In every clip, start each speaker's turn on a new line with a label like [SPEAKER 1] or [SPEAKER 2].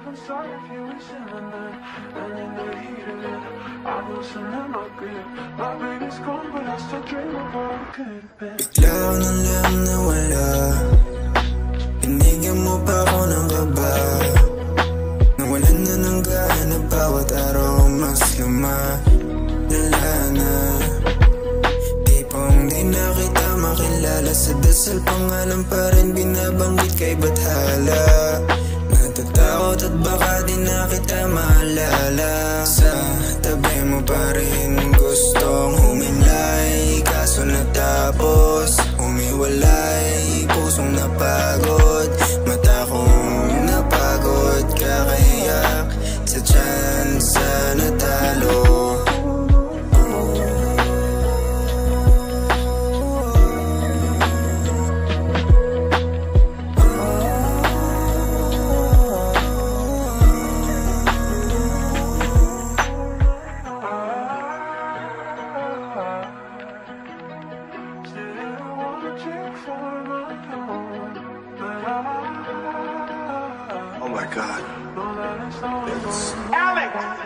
[SPEAKER 1] inside of you is imminent, and in the heat of it, I loosen and I grip. My baby's gone, but I still dream of what it could have been.
[SPEAKER 2] Bigla ko na lang nawala, binigyan mo pa ako ng kaba. Nawalan na ng gana, bawat araw mas lumalala na. Tipong di na kita makilala, sa dasal pangalan pa rin binabanggit kay bathala. Natatakot at baka di na kita maalala, sa tabi mo pa rin gustong humilay. Kaso natapos humiwalay, pusong napagod, mata kong napagod, kakayak sa tsansa natalo.
[SPEAKER 1] Oh my God.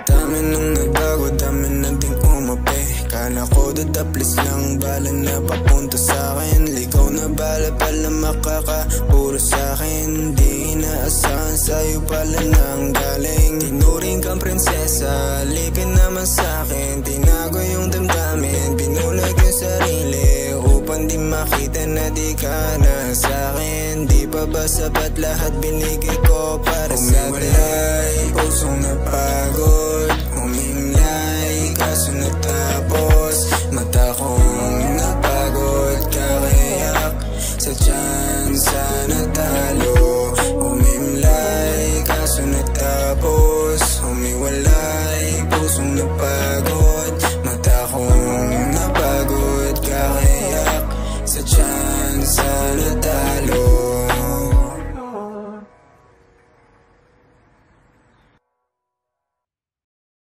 [SPEAKER 2] Dami nang nagbago, dami na ding umapi. Kala ko dadaplis lang bala na papunta sa'kin. Ligaw na bala pala makakapuro sa'kin. Di inaasahan sa'yo pala nang galing. Tinuring kang prinsesa, lipin naman sa'kin. Tinago yung damdamin, binulag yung sarili upang di makita na di ka na sa'kin. Di pa ba sapat lahat binigay ko para sa'tin? Humiwalay, pusong napagod, humimlay, kaso natapos, mata kong napagod, kakayak sa tiyan